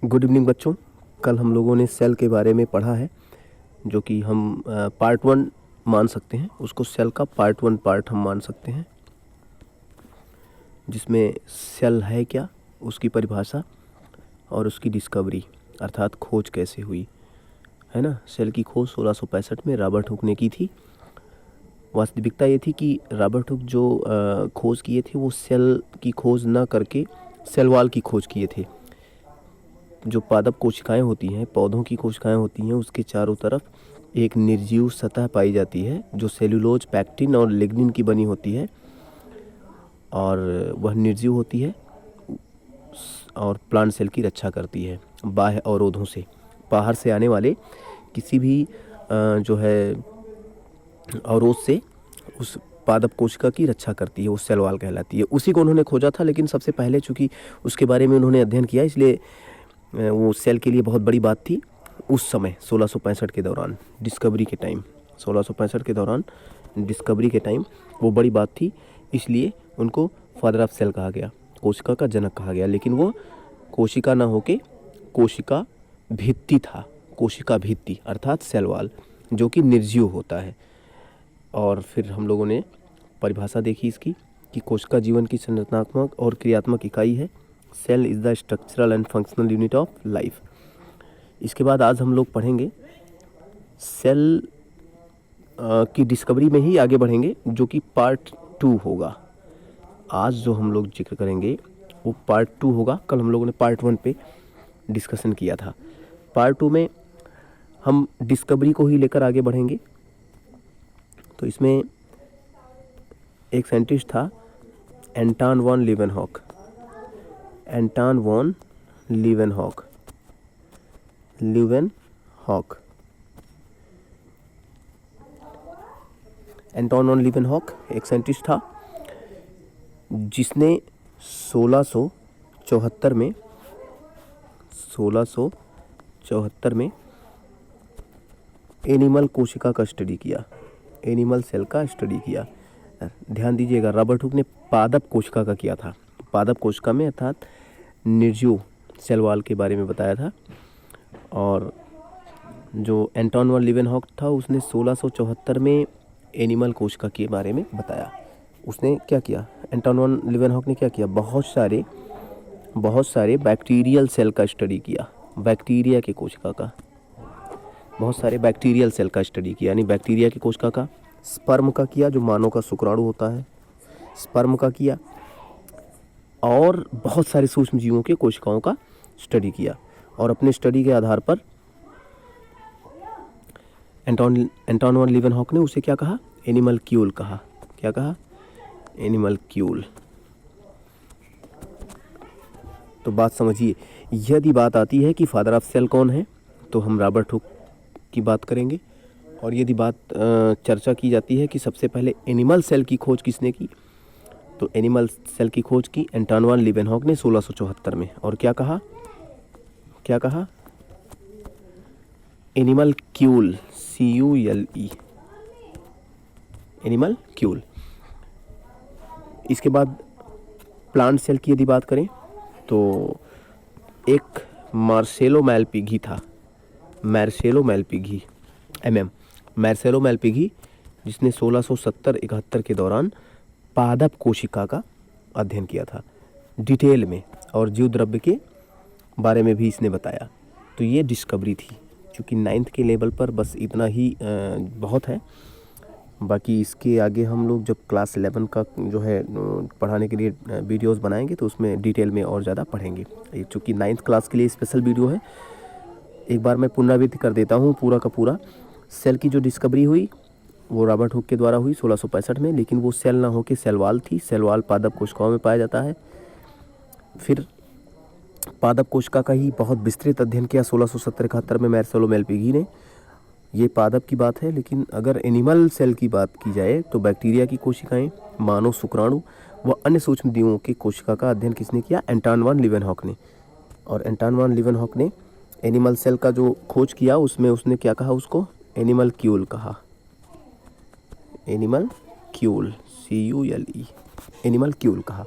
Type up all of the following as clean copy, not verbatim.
Good evening बच्चों। कल हम लोगों ने सेल के बारे में पढ़ा है, जो कि हम पार्ट 1 मान सकते हैं। उसको सेल का पार्ट 1 पार्ट हम मान सकते हैं, जिसमें सेल है क्या, उसकी परिभाषा और उसकी डिस्कवरी अर्थात खोज कैसे हुई, है ना। सेल की खोज 1665 में रॉबर्ट हुक ने की थी। वास्तविकता ये थी कि रॉबर्ट हुक जो खोज किए थे वो सेल की खोज ना करके सेल वॉल की खोज किए थे। जो पादप कोशिकाएं होती हैं, पौधों की कोशिकाएं होती हैं, उसके चारों तरफ एक निर्जीव सतह पाई जाती है जो सेल्यूलोज, पैक्टिन और लिग्निन की बनी होती है, और वह निर्जीव होती है और प्लांट सेल की रक्षा करती है बाह्य अवरोधों से। बाहर से आने वाले किसी भी जो है अवरोध से उस पादप कोशिका की रक्षा करती है, वो सेल वॉल कहलाती है। उसी को उन्होंने खोजा था, लेकिन सबसे पहले चूँकि उसके बारे में उन्होंने अध्ययन किया, इसलिए वो सेल के लिए बहुत बड़ी बात थी उस समय 1665 के दौरान, डिस्कवरी के टाइम। 1665 के दौरान डिस्कवरी के टाइम वो बड़ी बात थी, इसलिए उनको फादर ऑफ सेल कहा गया, कोशिका का जनक कहा गया। लेकिन वो कोशिका ना होके कोशिका भित्ति था, कोशिका भित्ति अर्थात सेल वॉल, जो कि निर्जीव होता है। और फिर हम लोगों ने परिभाषा देखी इसकी कि कोशिका जीवन की संरचनात्मक और क्रियात्मक इकाई है। Cell is the structural and functional unit of life. इसके बाद आज हम लोग पढ़ेंगे सेल की डिस्कवरी में ही आगे बढ़ेंगे, जो कि पार्ट 2 होगा। आज जो हम लोग जिक्र करेंगे वो पार्ट 2 होगा। कल हम लोगों ने पार्ट 1 पे डिस्कशन किया था। पार्ट 2 में हम डिस्कवरी को ही लेकर आगे बढ़ेंगे। तो इसमें एक साइंटिस्ट था, एंटन वॉन लीवेनहॉक। एंटन वॉन लीवेनहॉक एंटन वॉन लीवेनहॉक एक साइंटिस्ट था जिसने 1674 में एनिमल कोशिका का स्टडी किया, एनिमल सेल का स्टडी किया। ध्यान दीजिएगा, रॉबर्ट हुक ने पादप कोशिका का किया था। पादप कोशिका में अर्थात निर्जीव सेल वॉल के बारे में बताया था। और जो एंटन वॉन लीवेनहॉक था उसने 1674 में एनिमल कोशिका के बारे में बताया। उसने क्या किया, एंटन वॉन लीवेनहॉक ने क्या किया, बहुत सारे बैक्टीरियल सेल का स्टडी किया, बैक्टीरिया की कोशिका का, बहुत सारे बैक्टीरियल सेल का स्टडी किया, यानी बैक्टीरिया की कोशिका का, स्पर्म का किया, जो मानव का शुक्राणु होता है, स्पर्म का किया, और बहुत सारे सूक्ष्म जीवों के कोशिकाओं का स्टडी किया। और अपने स्टडी के आधार पर एंटन वॉन लीवेनहॉक ने उसे क्या कहा, एनिमल क्यूल कहा। क्या कहा, एनिमल क्यूल। तो बात समझिए, यदि बात आती है कि फादर ऑफ सेल कौन है, तो हम रॉबर्ट हुक की बात करेंगे। और यदि बात चर्चा की जाती है कि सबसे पहले एनिमल सेल की खोज किसने की, तो एनिमल सेल की खोज की एंटन वॉन लीवेनहॉक ने 1674 में। और क्या कहा, animal Kiul, CULE, animal Kiul. इसके बाद प्लांट सेल की यदि बात करें तो एक मार्सेलो मैलपिघी था, मार्सेलो मैलपिघी, जिसने 1670-71 के दौरान पादप कोशिका का अध्ययन किया था डिटेल में, और जीव द्रव्य के बारे में भी इसने बताया। तो ये डिस्कवरी थी। क्योंकि 9th के लेवल पर बस इतना ही बहुत है। बाकी इसके आगे हम लोग जब क्लास 11 का जो है पढ़ाने के लिए वीडियोस बनाएंगे तो उसमें डिटेल में और ज़्यादा पढ़ेंगे। चूँकि 9th क्लास के लिए स्पेशल वीडियो है। एक बार मैं पुनरावृत्ति कर देता हूँ पूरा का पूरा। सेल की जो डिस्कवरी हुई वो रॉबर्ट हुक के द्वारा हुई 1665 में, लेकिन वो सेल ना होकर सेल वॉल थी। सेल वॉल पादप कोशिकाओं में पाया जाता है। फिर पादप कोशिका का ही बहुत विस्तृत अध्ययन किया 1670-71 में मार्सेलो मैलपिघी ने। ये पादप की बात है, लेकिन अगर एनिमल सेल की बात की जाए तो बैक्टीरिया की कोशिकाएं, मानव शुक्राणु व अन्य सूक्ष्म जीवों की कोशिका का अध्ययन किसने किया, एंटन वॉन लीवेनहॉक ने। और एंटन वॉन लीवेनहॉक ने एनिमल सेल का जो खोज किया उसमें उसने क्या कहा, उसको एनिमल क्यूल कहा, animal Kiul, CULE, animal Kiul कहा।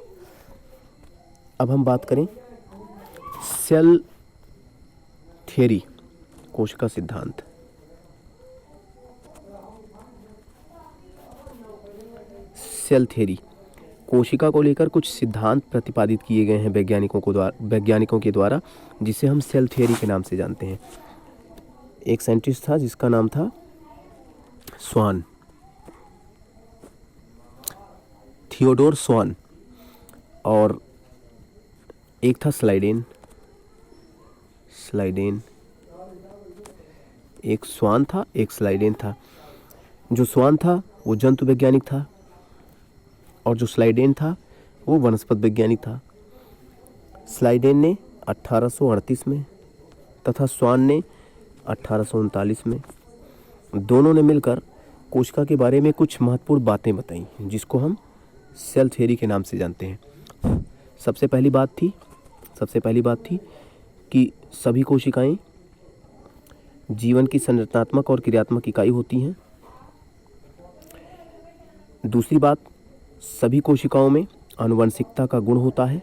अब हम बात करें सेल थ्योरी, कोशिका सिद्धांत। सेल थ्योरी, कोशिका को लेकर कुछ सिद्धांत प्रतिपादित किए गए हैं वैज्ञानिकों के द्वारा, जिसे हम सेल थ्योरी के नाम से जानते हैं। एक साइंटिस्ट था जिसका नाम था स्वान, थियोडोर स्वान, और एक था स्लाइडेन। एक स्वान था, एक स्लाइडेन था। जो स्वान था वो जंतु वैज्ञानिक था, और जो स्लाइडेन था वो वनस्पति वैज्ञानिक था। स्लाइडेन ने 1838 में तथा स्वान ने 1839 में, दोनों ने मिलकर कोशिका के बारे में कुछ महत्वपूर्ण बातें बताई, जिसको हम सेल थ्योरी के नाम से जानते हैं। सबसे पहली बात थी कि सभी कोशिकाएं जीवन की संरचनात्मक और क्रियात्मक इकाई होती हैं। दूसरी बात, सभी कोशिकाओं में आनुवंशिकता का गुण होता है,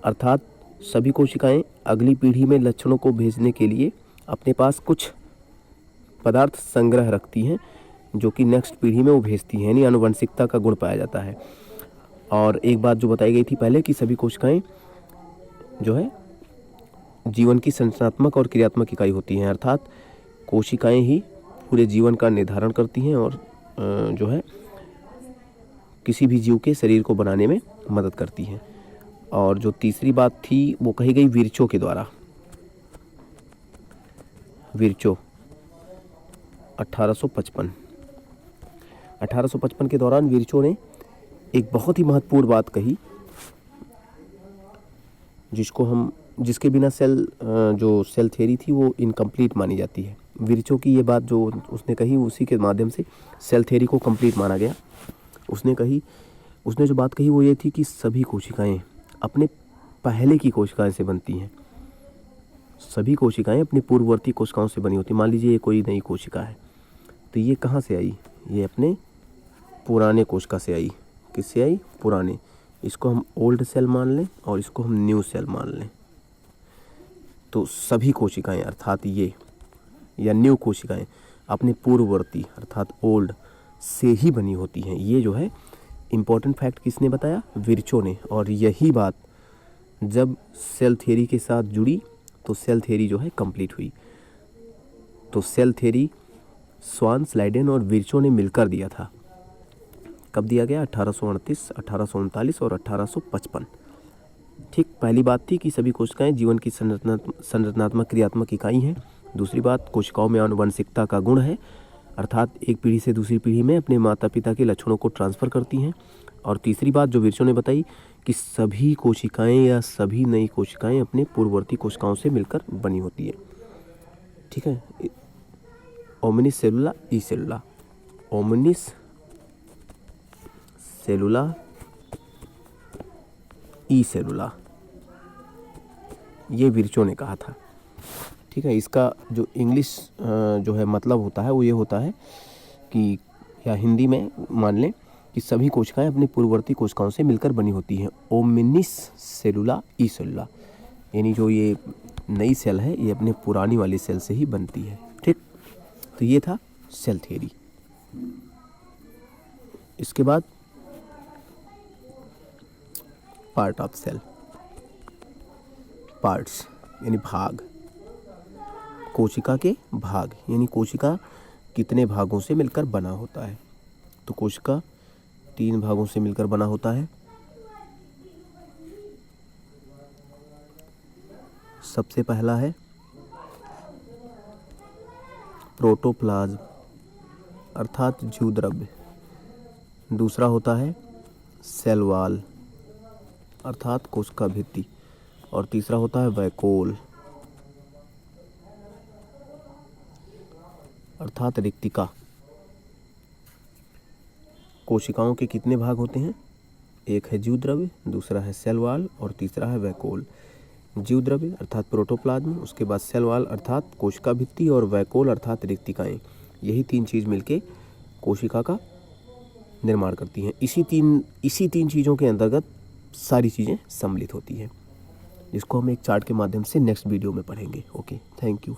अर्थात सभी कोशिकाएं अगली पीढ़ी में लक्षणों को भेजने के लिए अपने पास कुछ पदार्थ संग्रह रखती हैं, जो कि नेक्स्ट पीढ़ी में वो भेजती हैं, यानी आनुवंशिकता का गुण पाया जाता है। और एक बात जो बताई गई थी पहले कि सभी कोशिकाएं जो है जीवन की संरचनात्मक और क्रियात्मक इकाई होती हैं, अर्थात कोशिकाएं ही पूरे जीवन का निर्धारण करती हैं और जो है किसी भी जीव के शरीर को बनाने में मदद करती हैं। और जो तीसरी बात थी वो कही गई विर्चो के द्वारा। विर्चो 1855 के दौरान विर्चो ने एक बहुत ही महत्वपूर्ण बात कही, जिसके बिना जो सेल थ्योरी थी वो इनकम्प्लीट मानी जाती है। विर्चो की ये बात जो उसने कही, उसी के माध्यम से सेल थ्योरी को कंप्लीट माना गया। उसने जो बात कही वो ये थी कि सभी कोशिकाएं अपने पहले की कोशिकाएं से बनती हैं। सभी कोशिकाएं अपनी पूर्ववर्ती कोशिकाओं से बनी होती। मान लीजिए ये कोई नई कोशिका है, तो ये कहाँ से आई? ये अपने पुराने कोशिका से आई। किससे आई? पुराने। इसको हम ओल्ड सेल मान लें और इसको हम न्यू सेल मान लें। तो सभी कोशिकाएं अर्थात ये या न्यू कोशिकाएं अपने पूर्ववर्ती अर्थात ओल्ड से ही बनी होती हैं। ये जो है इम्पोर्टेंट फैक्ट किसने बताया? विर्चो ने। और यही बात जब सेल थ्योरी के साथ जुड़ी तो सेल थ्योरी जो है कंप्लीट हुई। तो सेल थ्योरी स्वान, स्लाइडेन और विर्चो ने मिलकर दिया था। कब दिया गया? 1838, 1839 और 1855। ठीक, पहली बात थी कि सभी कोशिकाएं जीवन की संरचनात्मक क्रियात्मक इकाई हैं। दूसरी बात, कोशिकाओं में आनुवंशिकता का गुण है, अर्थात एक पीढ़ी से दूसरी पीढ़ी में अपने माता पिता के लक्षणों को ट्रांसफ़र करती हैं। और तीसरी बात जो विर्चो ने बताई कि सभी कोशिकाएं या सभी नई कोशिकाएं अपने पूर्ववर्ती कोशिकाओं से मिलकर बनी होती है। ठीक है, ओमनिस सेलुला ई सेलुला, ओमनिस सेलुला ई सेलुला, ये विर्चो ने कहा था। ठीक है, इसका जो इंग्लिश जो है मतलब होता है वो ये होता है कि, या हिंदी में मान लें कि सभी कोशिकाएं अपनी पूर्ववर्ती कोशिकाओं से मिलकर बनी होती हैं। ओमनिस सेलुला ई सेलुला, यानी जो ये नई सेल है ये अपने पुरानी वाली सेल से ही बनती है। ठीक, तो ये था सेल थ्योरी। इसके बाद पार्ट ऑफ सेल, पार्ट्स यानी भाग, कोशिका के भाग, यानी कोशिका कितने भागों से मिलकर बना होता है। तो कोशिका 3 भागों से मिलकर बना होता है। सबसे पहला है प्रोटोप्लाज्म अर्थात जीव द्रव्य। दूसरा होता है सेल वॉल अर्थात कोशिका भित्ति। और तीसरा होता है वैकोल अर्थात रिक्तिका। कोशिकाओं के कितने भाग होते हैं? एक है जीव द्रव्य, दूसरा है सेल वॉल और तीसरा है वैकोल। जीव द्रव्य अर्थात प्रोटोप्लाज्म, उसके बाद सेल वॉल अर्थात कोशिका भित्ति और वैकोल अर्थात रिक्तिकाएं। यही 3 चीज़ मिलके कोशिका का निर्माण करती हैं। इसी तीन चीज़ों के अंतर्गत सारी चीज़ें सम्मिलित होती हैं। जिसको हम एक चार्ट के माध्यम से नेक्स्ट वीडियो में पढ़ेंगे। Okay, thank you.